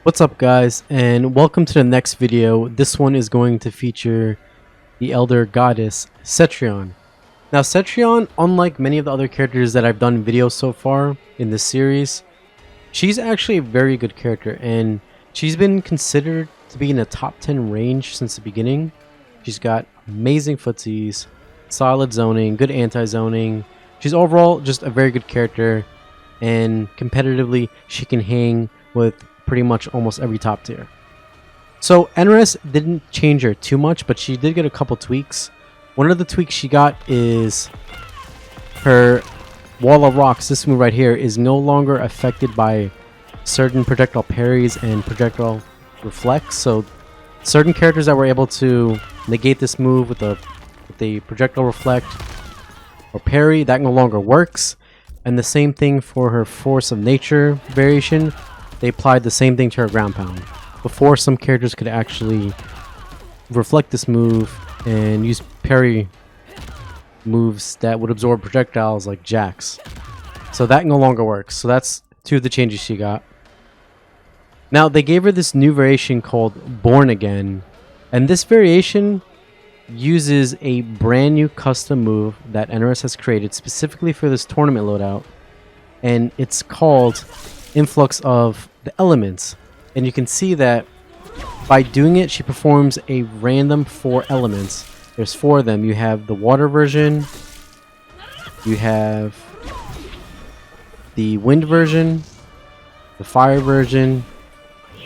What's up guys, and welcome to the next video. This one is going to feature the elder goddess Cetrion. Now Cetrion, unlike many of the other characters that I've done videos so far in this series, she's actually a very good character and she's been considered to be in the top 10 range since the beginning. She's got amazing footsies, solid zoning, good anti-zoning. She's overall just a very good character, and competitively she can hang with pretty much almost every top tier. So NRS didn't change her too much, but she did get a couple tweaks. One of the tweaks she got is her wall of rocks. This move right here is no longer affected by certain projectile parries and projectile reflects. So certain characters that were able to negate this move with the projectile reflect or parry, that no longer works. And the same thing for her force of nature variation. They applied the same thing to her ground pound. Before, some characters could actually reflect this move and use parry moves that would absorb projectiles like Jax. So that no longer works. So that's two of the changes she got. Now they gave her this new variation called Born Again, and this variation uses a brand new custom move that NRS has created specifically for this tournament loadout, and it's called Influx of the Elements. And you can see that by doing it, she performs a random 4 elements. There's 4 of them. You have the water version, you have the wind version, the fire version,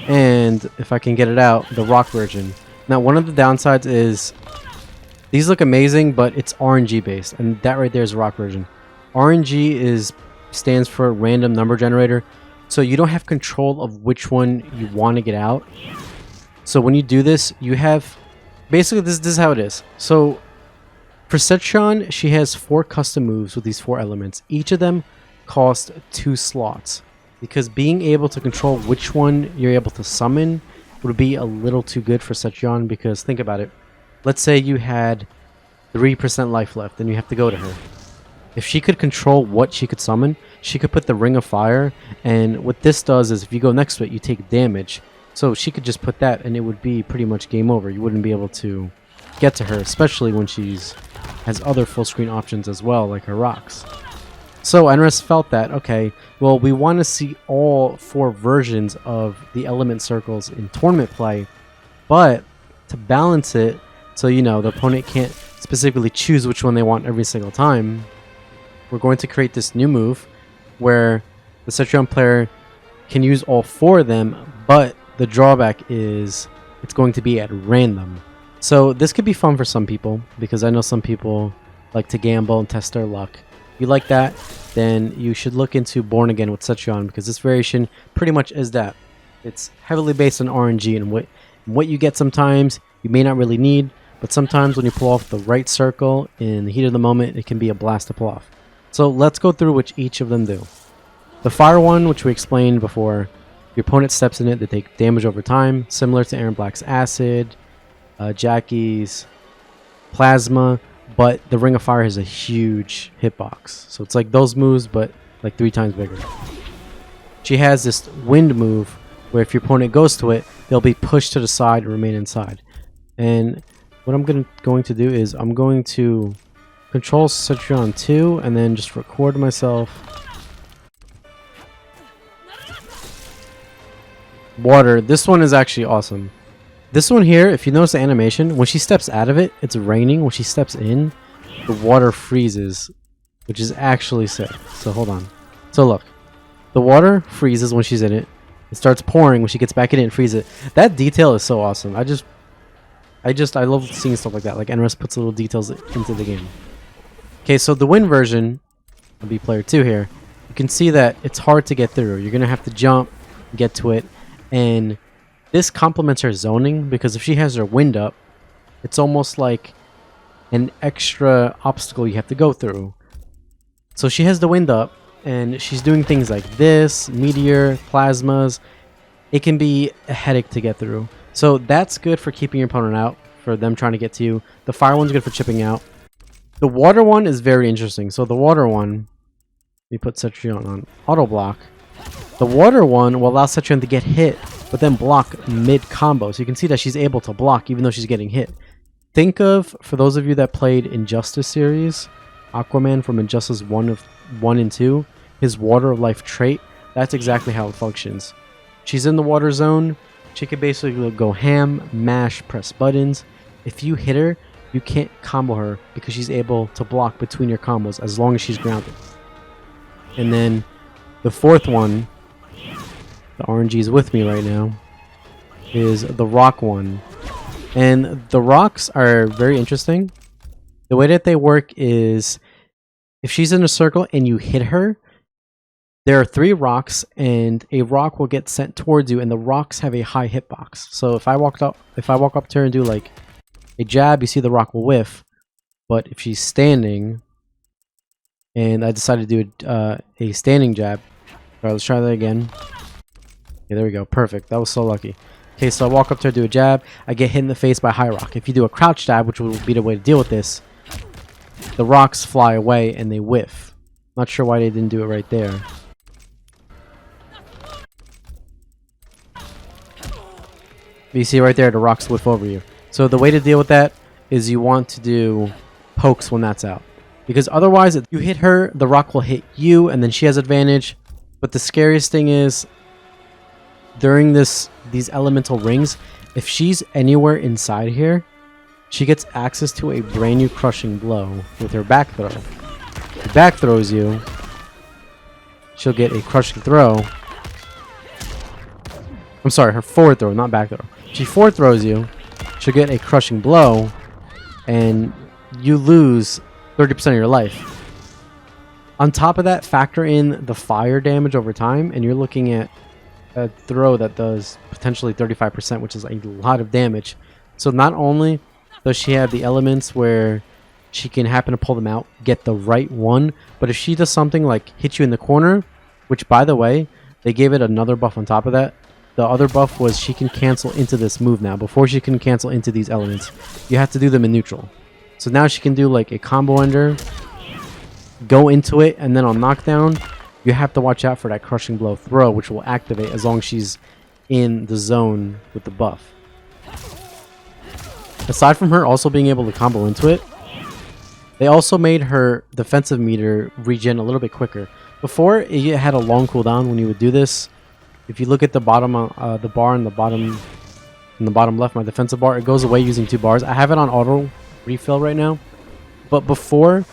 and if I can get it out, the rock version. Now one of the downsides is these look amazing, but it's RNG based, and that right there is the rock version. RNG stands for random number generator. So you don't have control of which one you want to get out. So when you do this, you have... Basically, this is how it is. So for Cetrion, she has 4 custom moves with these 4 elements. Each of them cost 2 slots. Because being able to control which one you're able to summon would be a little too good for Cetrion. Because think about it. Let's say you had 3% life left and you have to go to her. If she could control what she could summon, she could put the Ring of Fire, and what this does is if you go next to it, you take damage. So she could just put that and it would be pretty much game over. You wouldn't be able to get to her, especially when she's has other full screen options as well, like her rocks. So NRS felt that, okay, well, we want to see all 4 versions of the element circles in tournament play, but to balance it, so you know, the opponent can't specifically choose which one they want every single time, we're going to create this new move where the Cetrion player can use all 4 of them, but the drawback is it's going to be at random. So this could be fun for some people, because I know some people like to gamble and test their luck. If you like that, then you should look into Born Again with Cetrion, because this variation pretty much is that. It's heavily based on RNG, and what you get sometimes you may not really need, but sometimes when you pull off the right circle in the heat of the moment, it can be a blast to pull off. So let's go through which each of them do. The fire one, which we explained before, your opponent steps in it, they take damage over time, similar to Aaron Black's acid, Jackie's plasma, but the Ring of Fire has a huge hitbox. So it's like those moves, but like 3 times bigger. She has this wind move, where if your opponent goes to it, they'll be pushed to the side and remain inside. And what I'm going to do is I'm going to control Cetrion 2 and then just record myself. Water. This one is actually awesome. This one here, if you notice the animation, when she steps out of it, it's raining. When she steps in, the water freezes, which is actually sick. So hold on. So look, the water freezes when she's in it. It starts pouring when she gets back in it and freezes it. That detail is so awesome. I love seeing stuff like that. Like NRS puts little details into the game. Okay, so the wind version, I'll be player 2 here. You can see that it's hard to get through. You're going to have to jump, get to it. And this complements her zoning, because if she has her wind up, it's almost like an extra obstacle you have to go through. So she has the wind up, and she's doing things like this, meteor, plasmas. It can be a headache to get through. So that's good for keeping your opponent out, for them trying to get to you. The fire one's good for chipping out. The water one is very interesting. So the water one, we put Cetrion on auto block. The water one will allow Cetrion to get hit but then block mid-combo. So you can see that she's able to block even though she's getting hit. Think of, for those of you that played Injustice series, Aquaman from Injustice 1 and 2, his Water of Life trait, that's exactly how it functions. She's in the water zone, she can basically go ham, mash, press buttons. If you hit her, you can't combo her because she's able to block between your combos as long as she's grounded. And then the fourth one, the RNG is with me right now, is the rock one. And the rocks are very interesting. The way that they work is if she's in a circle and you hit her, there are 3 rocks and a rock will get sent towards you, and the rocks have a high hitbox. So if I walk up to her and do like a jab, you see the rock will whiff. But if she's standing and I decide to do a standing jab, alright, let's try that again. Okay, there we go. Perfect. That was so lucky. Okay, so I walk up to her, do a jab, I get hit in the face by a high rock. If you do a crouch jab, which will be the way to deal with this, the rocks fly away and they whiff. Not sure why they didn't do it right there. But you see right there, the rocks whiff over you. So the way to deal with that is you want to do pokes when that's out. Because otherwise, if you hit her, the rock will hit you and then she has advantage. But the scariest thing is, during these elemental rings, if she's anywhere inside here, she gets access to a brand new crushing blow with her back throw. If she back throws you, she'll get a crushing throw. I'm sorry, her forward throw, not back throw. If she forward throws you, she'll get a crushing blow, and you lose 30% of your life. On top of that, factor in the fire damage over time, and you're looking at a throw that does potentially 35%, which is a lot of damage. So not only does she have the elements where she can happen to pull them out, get the right one, but if she does something like hit you in the corner, which by the way, they gave it another buff on top of that. The other buff was she can cancel into this move now. Before she can cancel into these elements, you have to do them in neutral. So now she can do like a combo ender, go into it, and then on knockdown, you have to watch out for that crushing blow throw, which will activate as long as she's in the zone with the buff. Aside from her also being able to combo into it, they also made her defensive meter regen a little bit quicker. Before, it had a long cooldown when you would do this. If you look at the bottom, the bar in the bottom left, my defensive bar, it goes away using 2 bars. I have it on auto refill right now, but before,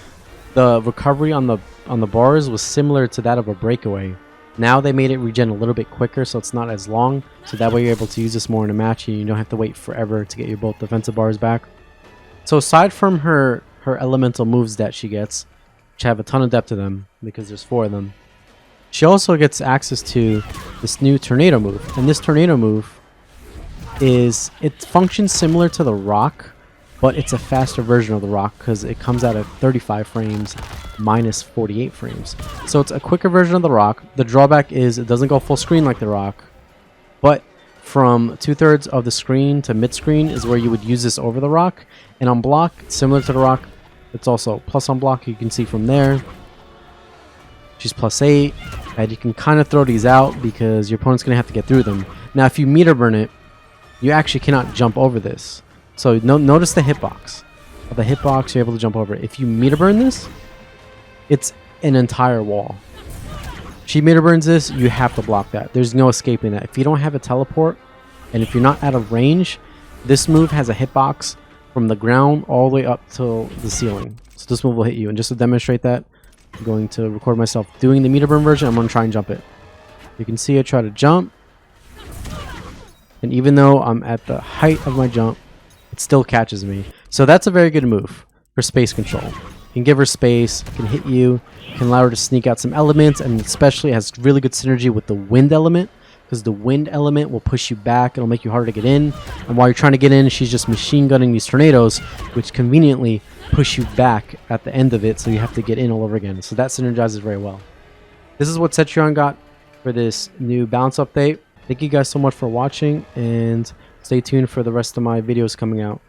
the recovery on the bars was similar to that of a breakaway. Now they made it regen a little bit quicker, so it's not as long. So that way you're able to use this more in a match, and you don't have to wait forever to get your both defensive bars back. So aside from her elemental moves that she gets, which have a ton of depth to them because there's 4 of them, she also gets access to this new tornado move. And this tornado move it functions similar to the rock, but it's a faster version of the rock because it comes out at 35 frames minus 48 frames. So it's a quicker version of the rock. The drawback is it doesn't go full screen like the rock, but from 2/3 of the screen to mid screen is where you would use this over the rock. And on block, similar to the rock, it's also plus on block. You can see from there, she's +8, and you can kind of throw these out because your opponent's going to have to get through them. Now, if you meter burn it, you actually cannot jump over this. So notice the hitbox. The hitbox, you're able to jump over it. If you meter burn this, it's an entire wall. She meter burns this, you have to block that. There's no escaping that. If you don't have a teleport, and if you're not out of range, this move has a hitbox from the ground all the way up to the ceiling. So this move will hit you. And just to demonstrate that, I'm going to record myself doing the meter burn version. I'm going to try and jump it. You can see I try to jump. And even though I'm at the height of my jump, it still catches me. So that's a very good move for space control. You can give her space, can hit you, can allow her to sneak out some elements, and especially has really good synergy with the wind element, because the wind element will push you back. It'll make you harder to get in. And while you're trying to get in, she's just machine gunning these tornadoes, which conveniently push you back at the end of it, so you have to get in all over again. So that synergizes very well. This is what Cetrion got for this new balance update. Thank you guys so much for watching, and stay tuned for the rest of my videos coming out.